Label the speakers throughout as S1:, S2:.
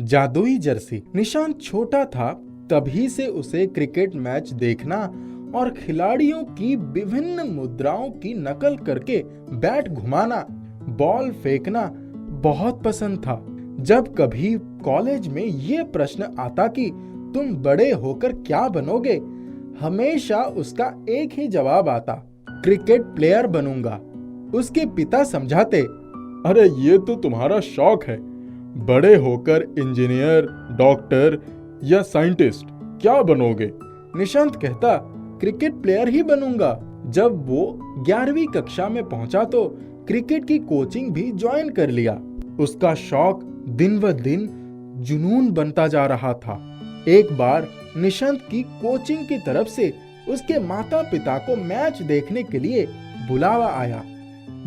S1: जादुई जर्सी। निशांत छोटा था, तभी से उसे क्रिकेट मैच देखना और खिलाड़ियों की विभिन्न मुद्राओं की नकल करके बैट घुमाना, बॉल फेंकना बहुत पसंद था। जब कभी कॉलेज में ये प्रश्न आता कि तुम बड़े होकर क्या बनोगे, हमेशा उसका एक ही जवाब आता, क्रिकेट प्लेयर बनूंगा। उसके पिता समझाते,
S2: अरे ये तो तुम्हारा शौक है, बड़े होकर इंजीनियर, डॉक्टर या साइंटिस्ट क्या बनोगे?
S1: निशांत कहता, क्रिकेट प्लेयर ही बनूंगा। जब वो 11वीं कक्षा में पहुंचा तो क्रिकेट की कोचिंग भी ज्वाइन कर लिया। उसका शौक दिन ब दिन जुनून बनता जा रहा था। एक बार निशांत की कोचिंग की तरफ से उसके माता पिता को मैच देखने के लिए बुलावा आया।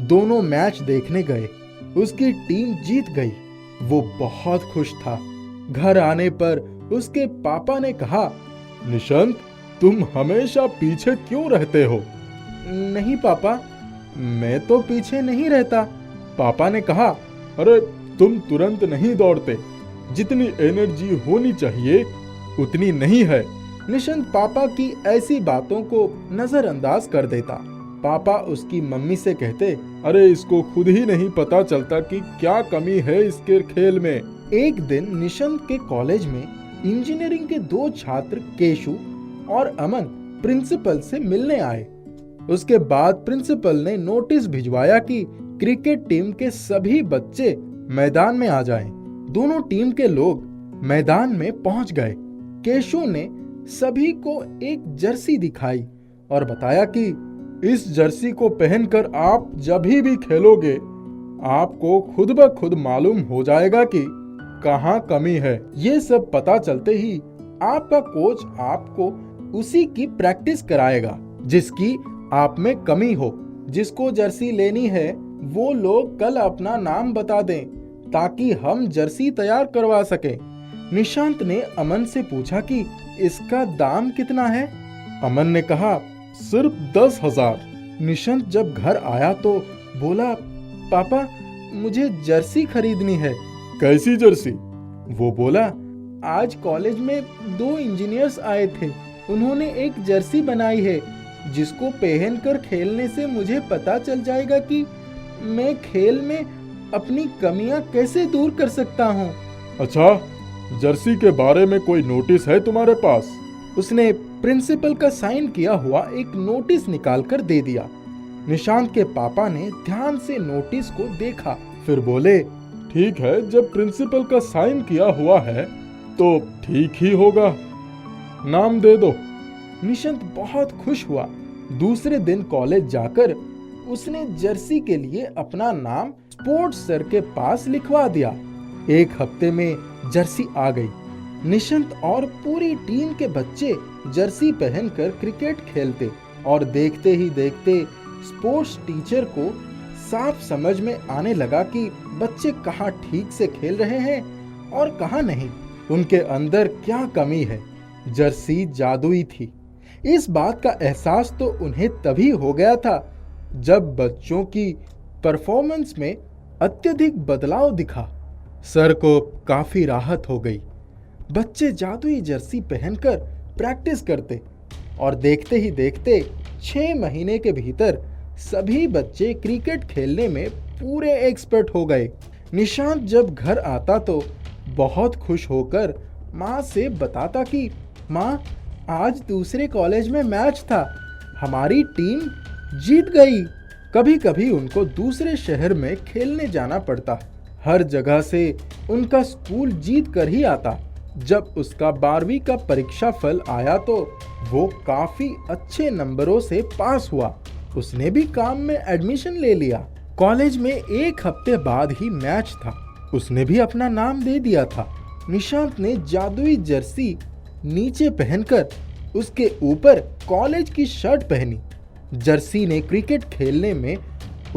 S1: दोनों मैच देखने गए। उसकी टीम जीत गई। वो बहुत खुश था। घर आने पर उसके पापा ने कहा,
S2: निशांत, तुम हमेशा पीछे क्यों रहते हो?
S1: नहीं पापा, मैं तो पीछे नहीं रहता।
S2: पापा ने कहा, अरे तुम तुरंत नहीं दौड़ते, जितनी एनर्जी होनी चाहिए उतनी नहीं है।
S1: निशांत पापा की ऐसी बातों को नजरअंदाज कर देता। पापा उसकी मम्मी से कहते,
S2: अरे इसको खुद ही नहीं पता चलता कि क्या कमी है इसके खेल में।
S1: एक दिन निशांत के कॉलेज में इंजीनियरिंग के 2 छात्र केशु और अमन प्रिंसिपल से मिलने आए। उसके बाद प्रिंसिपल ने नोटिस भिजवाया कि क्रिकेट टीम के सभी बच्चे मैदान में आ जाएं। दोनों टीम के लोग मैदान में पहुंच गए। केशु ने सभी को एक जर्सी दिखाई और बताया कि
S2: इस जर्सी को पहनकर आप जब भी खेलोगे, आपको खुद ब खुद मालूम हो जाएगा कि कहाँ कमी है।
S1: ये सब पता चलते ही आपका कोच आपको उसी की प्रैक्टिस कराएगा जिसकी आप में कमी हो। जिसको जर्सी लेनी है वो लोग कल अपना नाम बता दें ताकि हम जर्सी तैयार करवा सकें। निशांत ने अमन से पूछा कि इसका दाम कितना है।
S2: अमन ने कहा, सिर्फ 10,000।
S1: निशांत जब घर आया तो बोला, पापा मुझे जर्सी खरीदनी है।
S2: कैसी जर्सी?
S1: वो बोला, आज कॉलेज में 2 इंजीनियर्स आए थे। उन्होंने एक जर्सी बनाई है जिसको पहनकर खेलने से मुझे पता चल जाएगा कि मैं खेल में अपनी कमियां कैसे दूर कर सकता हूँ।
S2: अच्छा, जर्सी के बारे में कोई नोटिस है तुम्हारे पास?
S1: उसने प्रिंसिपल का साइन किया हुआ एक नोटिस निकालकर दे दिया। निशांत के पापा ने ध्यान से नोटिस को देखा, फिर बोले,
S2: ठीक है, जब प्रिंसिपल का साइन किया हुआ है तो ठीक ही होगा, नाम दे दो।
S1: निशांत बहुत खुश हुआ। दूसरे दिन कॉलेज जाकर उसने जर्सी के लिए अपना नाम स्पोर्ट्स सर के पास लिखवा दिया। एक हफ्ते में जर्सी आ गई। निशांत और पूरी टीम के बच्चे जर्सी पहनकर क्रिकेट खेलते और देखते ही देखते स्पोर्ट्स टीचर को साफ समझ में आने लगा कि बच्चे कहाँ ठीक से खेल रहे हैं और कहाँ नहीं, उनके अंदर क्या कमी है। जर्सी जादुई थी। इस बात का एहसास तो उन्हें तभी हो गया था जब बच्चों की परफॉर्मेंस में अत्यधिक बदलाव दिखा। सर को काफी राहत हो गई। बच्चे जादुई जर्सी पहनकर प्रैक्टिस करते और देखते ही देखते 6 महीने के भीतर सभी बच्चे क्रिकेट खेलने में पूरे एक्सपर्ट हो गए। निशांत जब घर आता तो बहुत खुश होकर माँ से बताता कि माँ, आज दूसरे कॉलेज में मैच था, हमारी टीम जीत गई। कभी कभी उनको दूसरे शहर में खेलने जाना पड़ता। हर जगह से उनका स्कूल जीत कर ही आता। जब उसका 12वीं का परीक्षा फल आया तो वो काफी अच्छे नंबरों से पास हुआ। उसने भी काम में एडमिशन ले लिया। कॉलेज में एक हफ्ते बाद ही मैच था। उसने भी अपना नाम दे दिया था। निशांत ने जादुई जर्सी नीचे पहनकर उसके ऊपर कॉलेज की शर्ट पहनी। जर्सी ने क्रिकेट खेलने में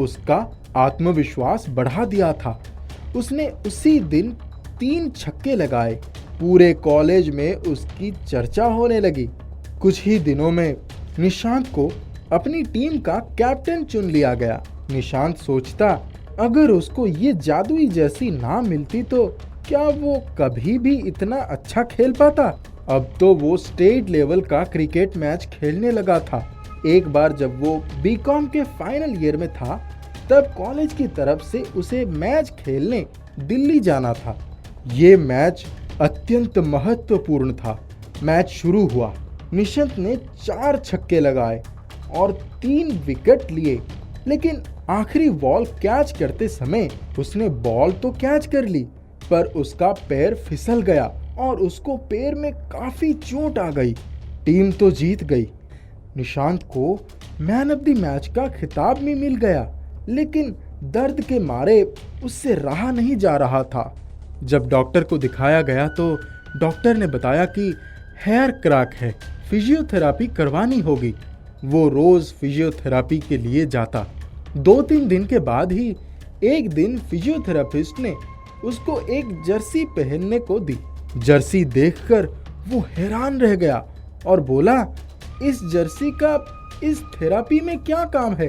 S1: उसका आत्मविश्वास बढ़ा दिया था। उसने उसी दिन 3 छक्के लगाए। पूरे कॉलेज में उसकी चर्चा होने लगी। कुछ ही दिनों में निशांत को अपनी टीम का कैप्टन चुन लिया गया। निशांत सोचता, अगर उसको ये जादुई जर्सी ना मिलती तो क्या वो कभी भी इतना अच्छा खेल पाता? अब तो वो स्टेट लेवल का क्रिकेट मैच खेलने लगा था। एक बार जब वो बीकॉम के फाइनल ईयर में था, तब कॉलेज की तरफ से उसे मैच खेलने दिल्ली जाना था। ये मैच अत्यंत महत्वपूर्ण था। मैच शुरू हुआ, निशंत ने 4 छक्के लगाए और 3 विकेट लिए, लेकिन आखिरी बॉल कैच करते समय उसने बॉल तो कैच कर ली, पर उसका पैर फिसल गया और उसको पैर में काफी चोट आ गई। टीम तो जीत गई। निशांत को मैन ऑफ द मैच का खिताब भी मिल गया, लेकिन दर्द के मारे उससे रहा नहीं जा रहा था। जब डॉक्टर को दिखाया गया तो डॉक्टर ने बताया कि हेयर क्रैक है, फिजियोथेरापी करवानी होगी। वो रोज फिजियोथेरापी के लिए जाता। 2-3 दिन के बाद ही एक दिन फिजियोथेरापिस्ट ने उसको एक जर्सी पहनने को दी। जर्सी देखकर वो हैरान रह गया और बोला, इस जर्सी का इस थेरापी में क्या काम है?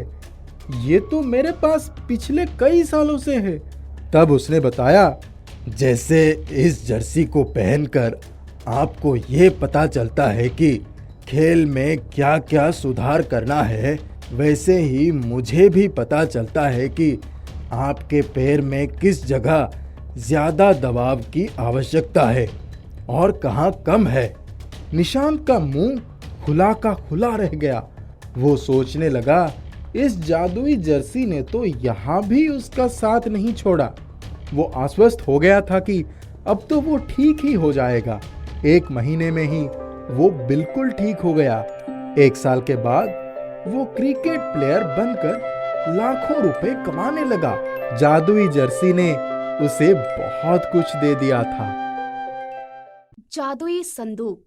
S1: ये तो मेरे पास पिछले कई सालों से है। तब उसने बताया, जैसे इस जर्सी को पहनकर आपको ये पता चलता है कि खेल में क्या क्या सुधार करना है, वैसे ही मुझे भी पता चलता है कि आपके पैर में किस जगह ज्यादा दबाव की आवश्यकता है और कहाँ कम है। निशांत का मुंह खुला का खुला रह गया। वो सोचने लगा, इस जादुई जर्सी ने तो यहाँ भी उसका साथ नहीं छोड़ा। वो आश्वस्त हो गया था कि अब तो वो ठीक ही हो जाएगा। 1 महीने में ही वो बिल्कुल ठीक हो गया। 1 साल के बाद वो क्रिकेट प्लेयर बनकर लाखों रुपए कमाने लगा। जादुई जर्सी ने उसे बहुत कुछ दे दिया था।
S3: जादुई संदूक।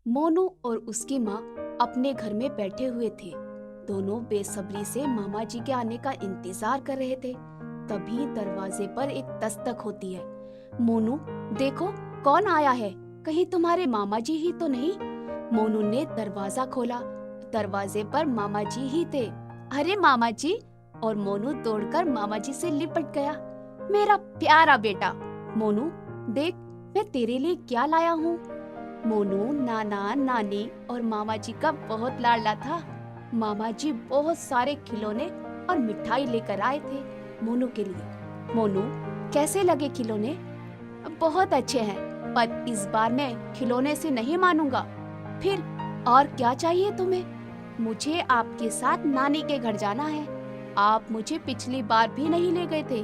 S3: मोनू और उसकी माँ अपने घर में बैठे हुए थे। दोनों बेसब्री से मामा जी के आने का इंतजार कर रहे थे। तभी दरवाजे पर एक दस्तक होती है। मोनू, देखो कौन आया है, कहीं तुम्हारे मामा जी ही तो नहीं? मोनू ने दरवाजा खोला। दरवाजे पर मामा जी ही थे। अरे मामा जी! और मोनू दौड़कर मामा जी से लिपट गया। मेरा प्यारा बेटा। मोनू, देख मैं तेरे लिए क्या लाया हूँ। मोनू नाना नानी और मामा जी का बहुत लाडला था। मामा जी बहुत सारे खिलौने और मिठाई लेकर आए थे मोनू के लिए। मोनू, कैसे लगे खिलौने? बहुत अच्छे हैं, पर इस बार मैं खिलौने से नहीं मानूंगा। फिर और क्या चाहिए तुम्हें? मुझे आपके साथ नानी के घर जाना है। आप मुझे पिछली बार भी नहीं ले गए थे।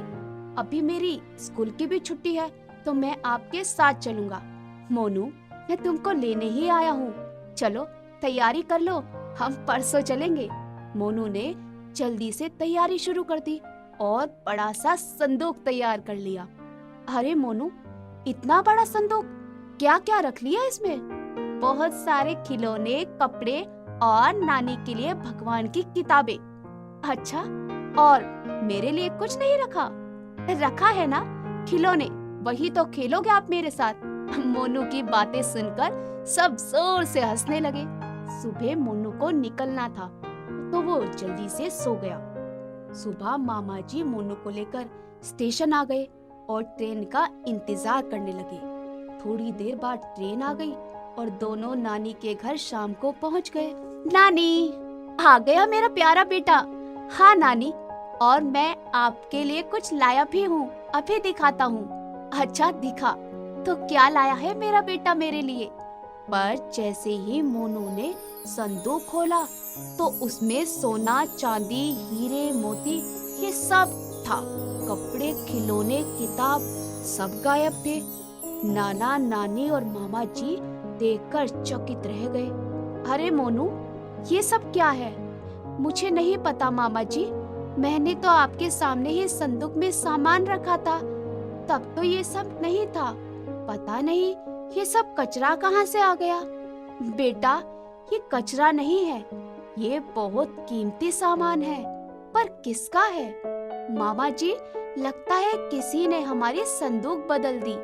S3: अभी मेरी स्कूल की भी छुट्टी है, तो मैं आपके साथ चलूंगा। मोनू, मैं तुमको लेने ही आया हूँ। चलो तैयारी कर लो, हम परसों चलेंगे। मोनू ने जल्दी से तैयारी शुरू कर दी और बड़ा सा संदूक तैयार कर लिया। अरे मोनू, इतना बड़ा संदूक, क्या क्या रख लिया इसमें? बहुत सारे खिलौने, कपड़े और नानी के लिए भगवान की किताबें। अच्छा, और मेरे लिए कुछ नहीं रखा? रखा है ना, खिलौने, वही तो खेलोगे आप मेरे साथ। मोनू की बातें सुनकर सब जोर से हंसने लगे। सुबह मोनू को निकलना था, तो वो जल्दी से सो गया। सुबह मामा जी मोनू को लेकर स्टेशन आ गए और ट्रेन का इंतजार करने लगे। थोड़ी देर बाद ट्रेन आ गई और दोनों नानी के घर शाम को पहुंच गए। नानी, आ गया मेरा प्यारा बेटा। हाँ नानी, और मैं आपके लिए कुछ लाया भी हूँ, अभी दिखाता हूँ। अच्छा दिखा, तो क्या लाया है मेरा बेटा मेरे लिए? पर जैसे ही मोनू ने संदूक खोला तो उसमें सोना, चांदी, हीरे, मोती ये सब था। कपड़े, खिलौने, किताब सब गायब थे। नाना नानी और मामा जी देखकर चकित रह गए। अरे मोनू, ये सब क्या है? मुझे नहीं पता मामा जी, मैंने तो आपके सामने ही संदूक में सामान रखा था, तब तो ये सब नहीं था। पता नहीं ये सब कचरा कहाँ से आ गया। बेटा, ये कचरा नहीं है, ये बहुत कीमती सामान है। पर किसका है? मामा जी, लगता है किसी ने हमारी संदूक बदल दी।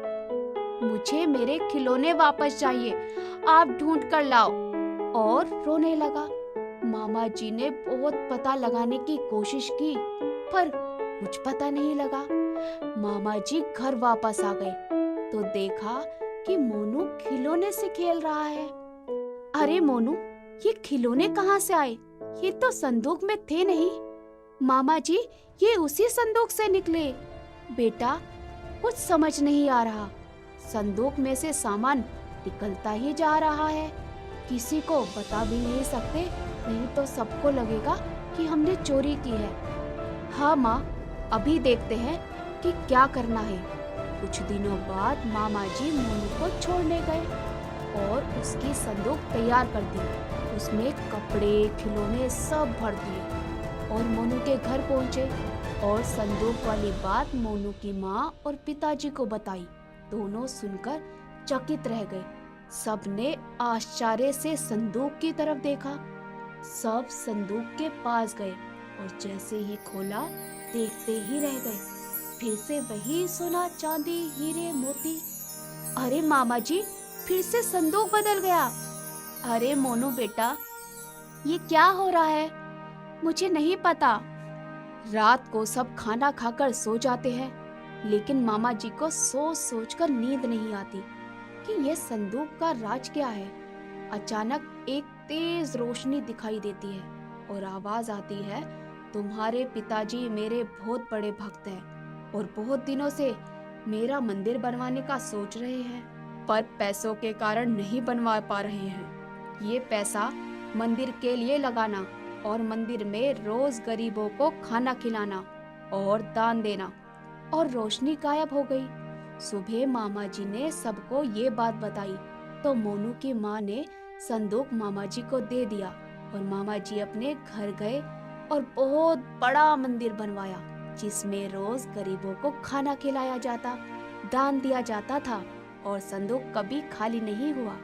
S3: मुझे मेरे खिलौने वापस चाहिए, आप ढूंढ कर लाओ। और रोने लगा। मामा जी ने बहुत पता लगाने की कोशिश की, पर कुछ पता नहीं लगा। मामा जी घर वापस आ गए तो देखा कि मोनू खिलौने से खेल रहा है। अरे मोनू, ये खिलौने कहाँ से आए? ये तो संदूक में थे नहीं। मामा जी, ये उसी संदूक से निकले। बेटा, कुछ समझ नहीं आ रहा। संदूक में से सामान निकलता ही जा रहा है। किसी को बता भी नहीं सकते, नहीं तो सबको लगेगा कि हमने चोरी की है। हाँ माँ, अभी देखते हैं कि क्या करना है। कुछ दिनों बाद मामा जी मोनू को छोड़ने गए और उसकी संदूक तैयार कर दी। उसमें कपड़े, खिलौने सब भर दिए और मोनू के घर पहुंचे और संदूक वाली बात मोनू की माँ और पिताजी को बताई। दोनों सुनकर चकित रह गए। सबने आश्चर्य से संदूक की तरफ देखा। सब संदूक के पास गए और जैसे ही खोला, देखते ही रह गए। फिर से वही सोना, चांदी, हीरे, मोती। अरे मामा जी, फिर से संदूक बदल गया। अरे मोनू बेटा, ये क्या हो रहा है? मुझे नहीं पता। रात को सब खाना खाकर सो जाते हैं, लेकिन मामा जी को सोच सोच कर नींद नहीं आती कि ये संदूक का राज क्या है। अचानक एक तेज रोशनी दिखाई देती है और आवाज आती है, तुम्हारे पिताजी मेरे बहुत बड़े भक्त हैं और बहुत दिनों से मेरा मंदिर बनवाने का सोच रहे हैं, पर पैसों के कारण नहीं बनवा पा रहे हैं। ये पैसा मंदिर के लिए लगाना और मंदिर में रोज गरीबों को खाना खिलाना और दान देना। और रोशनी गायब हो गई। सुबह मामा जी ने सबको ये बात बताई तो मोनू की माँ ने संदूक मामा जी को दे दिया और मामा जी अपने घर गए और बहुत बड़ा मंदिर बनवाया, जिसमें रोज गरीबों को खाना खिलाया जाता, दान दिया जाता था और संदूक कभी खाली नहीं हुआ।